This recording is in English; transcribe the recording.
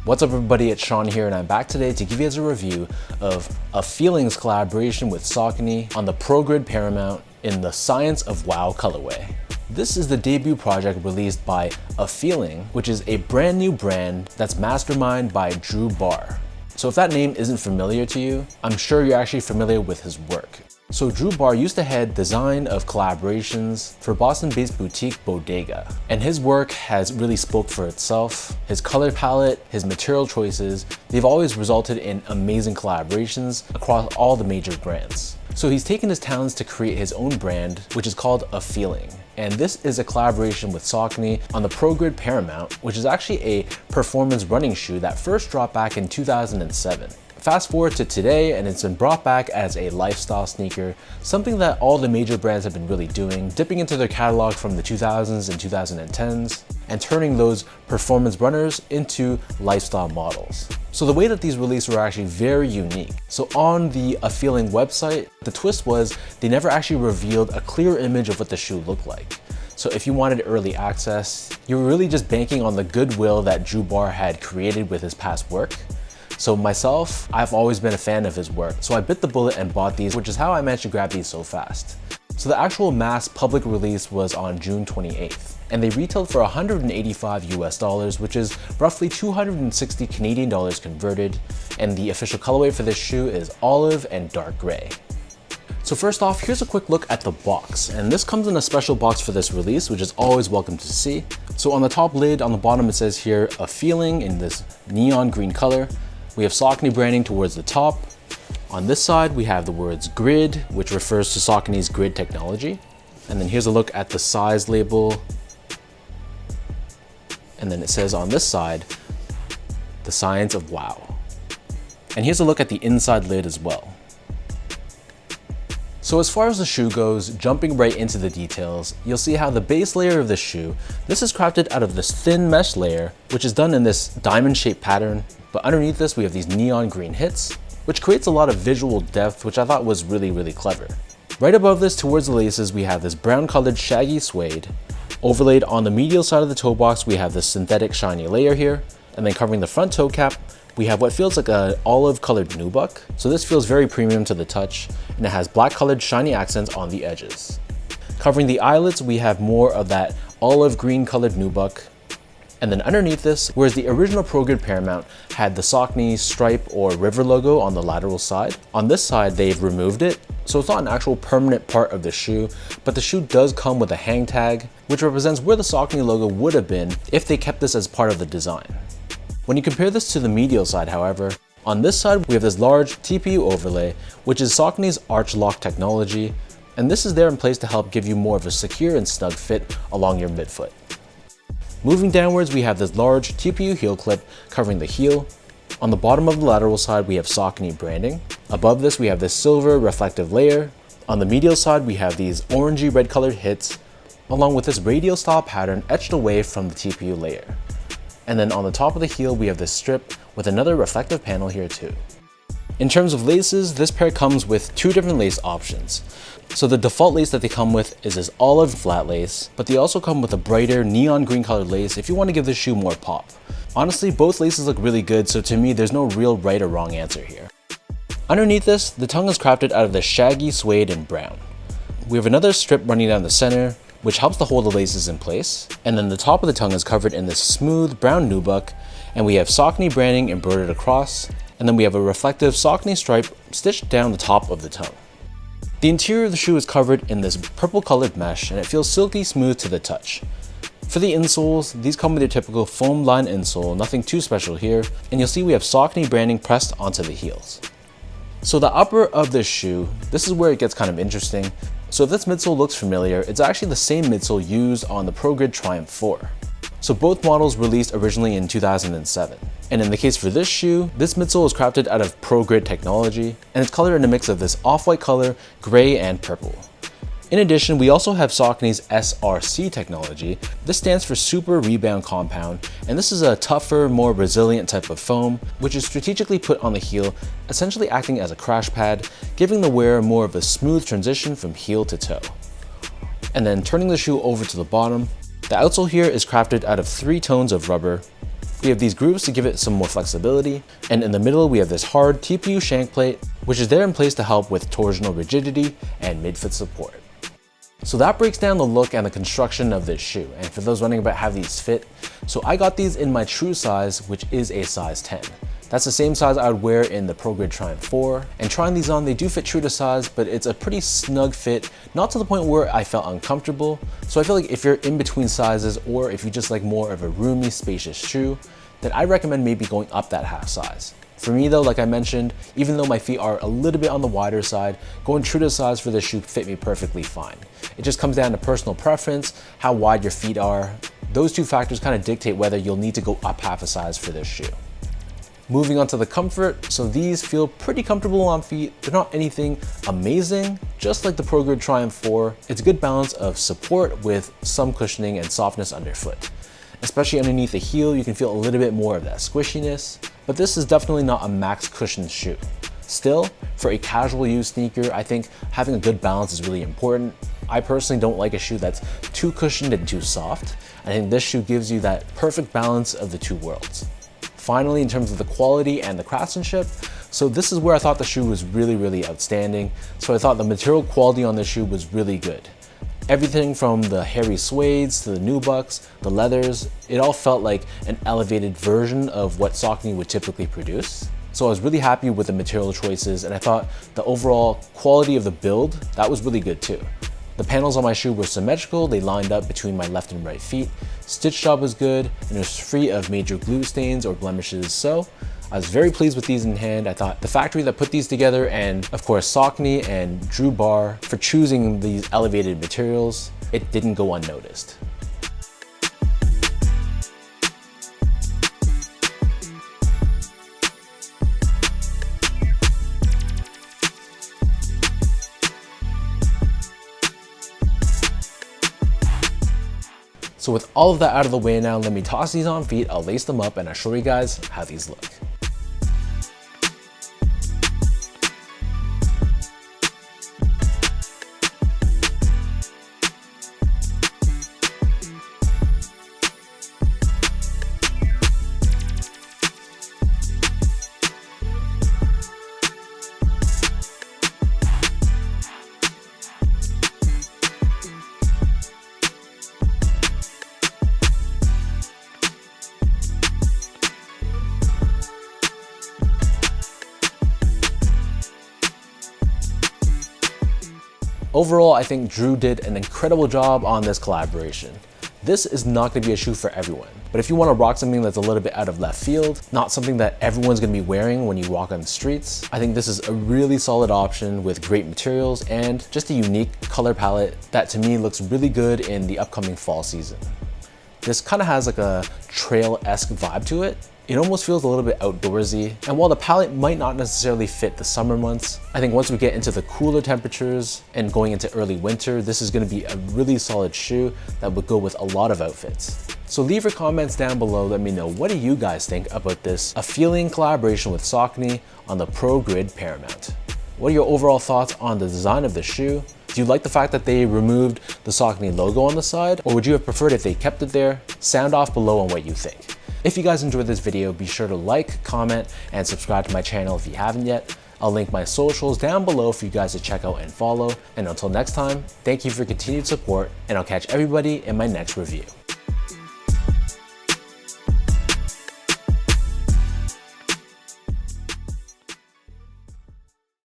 What's up everybody, it's Sean here and I'm back today to give you guys a review of a Feelings collaboration with Saucony on the Progrid Paramount in the Science of Wow colorway. This is the debut project released by A Feeling, which is a brand new brand that's masterminded by Drew Barr. So if that name isn't familiar to you, I'm sure you're actually familiar with his work. So Drew Barr used to head design of collaborations for Boston-based boutique Bodega, and his work has really spoke for itself. His color palette, his material choices, they've always resulted in amazing collaborations across all the major brands. So he's taken his talents to create his own brand, which is called A Feeling. And this is a collaboration with Saucony on the Progrid Paramount, which is actually a performance running shoe that first dropped back in 2007. Fast forward to today and it's been brought back as a lifestyle sneaker, something that all the major brands have been really doing, dipping into their catalog from the 2000s and 2010s and turning those performance runners into lifestyle models. So the way that these releases were actually very unique. So on the A Feeling website, the twist was they never actually revealed a clear image of what the shoe looked like. So if you wanted early access, you were really just banking on the goodwill that Drew Barr had created with his past work. So myself, I've always been a fan of his work, so I bit the bullet and bought these, which is how I managed to grab these so fast. So the actual mass public release was on June 28th, and they retailed for $185 US, which is roughly 260 Canadian dollars converted, and the official colorway for this shoe is olive and dark gray. So first off, here's a quick look at the box, and this comes in a special box for this release, which is always welcome to see. So on the top lid, on the bottom it says here, A Feeling in this neon green color. We have Saucony branding towards the top. On this side, we have the words Grid, which refers to Saucony's grid technology. And then here's a look at the size label. And then it says on this side, the Science of Wow. And here's a look at the inside lid as well. So as far as the shoe goes, jumping right into the details, you'll see how the base layer of the shoe, this is crafted out of this thin mesh layer, which is done in this diamond shaped pattern. But underneath this, we have these neon green hits, which creates a lot of visual depth, which I thought was really clever. Right above this, towards the laces, we have this brown colored shaggy suede. Overlaid on the medial side of the toe box, we have this synthetic shiny layer here. And then covering the front toe cap, we have what feels like an olive colored nubuck. So this feels very premium to the touch, and it has black colored shiny accents on the edges. Covering the eyelets, we have more of that olive green colored nubuck. And then underneath this, whereas the original Progrid Paramount had the Saucony stripe or river logo on the lateral side, on this side they've removed it, so it's not an actual permanent part of the shoe, but the shoe does come with a hang tag, which represents where the Saucony logo would have been if they kept this as part of the design. When you compare this to the medial side, however, on this side we have this large TPU overlay, which is Saucony's arch lock technology, and this is there in place to help give you more of a secure and snug fit along your midfoot. Moving downwards, we have this large TPU heel clip covering the heel. On the bottom of the lateral side, we have Saucony branding. Above this, we have this silver reflective layer. On the medial side, we have these orangey red colored hits, along with this radial style pattern etched away from the TPU layer. And then on the top of the heel, we have this strip with another reflective panel here too. In terms of laces, this pair comes with two different lace options. So the default lace that they come with is this olive flat lace, but they also come with a brighter neon green colored lace if you want to give the shoe more pop. Honestly, both laces look really good, so to me, there's no real right or wrong answer here. Underneath this, the tongue is crafted out of the shaggy suede and brown. We have another strip running down the center, which helps to hold the laces in place. And then the top of the tongue is covered in this smooth brown nubuck, and we have Saucony branding embroidered across, and then we have a reflective Saucony stripe stitched down the top of the tongue. The interior of the shoe is covered in this purple colored mesh, and it feels silky smooth to the touch. For the insoles, these come with your typical foam lined insole, nothing too special here, and you'll see we have Saucony branding pressed onto the heels. So the upper of this shoe, this is where it gets kind of interesting. So if this midsole looks familiar, it's actually the same midsole used on the Progrid Triumph 4. So both models released originally in 2007. And in the case for this shoe, this midsole is crafted out of Progrid technology, and it's colored in a mix of this off-white color, gray, and purple. In addition, we also have Saucony's SRC technology. This stands for Super Rebound Compound, and this is a tougher, more resilient type of foam, which is strategically put on the heel, essentially acting as a crash pad, giving the wearer more of a smooth transition from heel to toe. And then turning the shoe over to the bottom, the outsole here is crafted out of 3 tones of rubber, We have these grooves to give it some more flexibility, and in the middle we have this hard TPU shank plate, which is there in place to help with torsional rigidity and midfoot support. So that breaks down the look and the construction of this shoe. And for those wondering about how these fit, so I got these in my true size, which is a size 10. That's the same size I would wear in the Progrid Triumph 4. And trying these on, they do fit true to size, but it's a pretty snug fit, not to the point where I felt uncomfortable. So I feel like if you're in between sizes, or if you just like more of a roomy, spacious shoe, then I recommend maybe going up that half size. For me though, like I mentioned, even though my feet are a little bit on the wider side, going true to size for this shoe fit me perfectly fine. It just comes down to personal preference, how wide your feet are. Those two factors kind of dictate whether you'll need to go up half a size for this shoe. Moving on to the comfort, so these feel pretty comfortable on feet. They're not anything amazing, just like the Progrid Triumph 4. It's a good balance of support with some cushioning and softness underfoot. Especially underneath the heel, you can feel a little bit more of that squishiness, but this is definitely not a max cushion shoe. Still, for a casual use sneaker, I think having a good balance is really important. I personally don't like a shoe that's too cushioned and too soft. I think this shoe gives you that perfect balance of the two worlds. Finally, in terms of the quality and the craftsmanship, so this is where I thought the shoe was really outstanding. So I thought the material quality on this shoe was really good. Everything from the hairy suedes to the nubucks, the leathers, it all felt like an elevated version of what Saucony would typically produce. So I was really happy with the material choices, and I thought the overall quality of the build, that was really good too. The panels on my shoe were symmetrical, they lined up between my left and right feet. Stitch job was good, and it was free of major glue stains or blemishes, so I was very pleased with these in hand. I thought the factory that put these together, and of course Saucony and Drew Barr for choosing these elevated materials, it didn't go unnoticed. So with all of that out of the way now, let me toss these on feet, I'll lace them up, and I'll show you guys how these look. Overall, I think Drew did an incredible job on this collaboration. This is not going to be a shoe for everyone, but if you want to rock something that's a little bit out of left field, not something that everyone's going to be wearing when you walk on the streets, I think this is a really solid option with great materials and just a unique color palette that to me looks really good in the upcoming fall season. This kind of has like a trail-esque vibe to it. It almost feels a little bit outdoorsy, and while the palette might not necessarily fit the summer months, I think once we get into the cooler temperatures and going into early winter, this is going to be a really solid shoe that would go with a lot of outfits. So leave your comments down below, let me know, what do you guys think about this feeling collaboration with Saucony on the Progrid Paramount? What are your overall thoughts on the design of the shoe? Do you like the fact that they removed the Saucony logo on the side, or would you have preferred if they kept it there? Sound off below on what you think. If you guys enjoyed this video, be sure to like, comment, and subscribe to my channel if you haven't yet. I'll link my socials down below for you guys to check out and follow. And until next time, thank you for your continued support, and I'll catch everybody in my next review.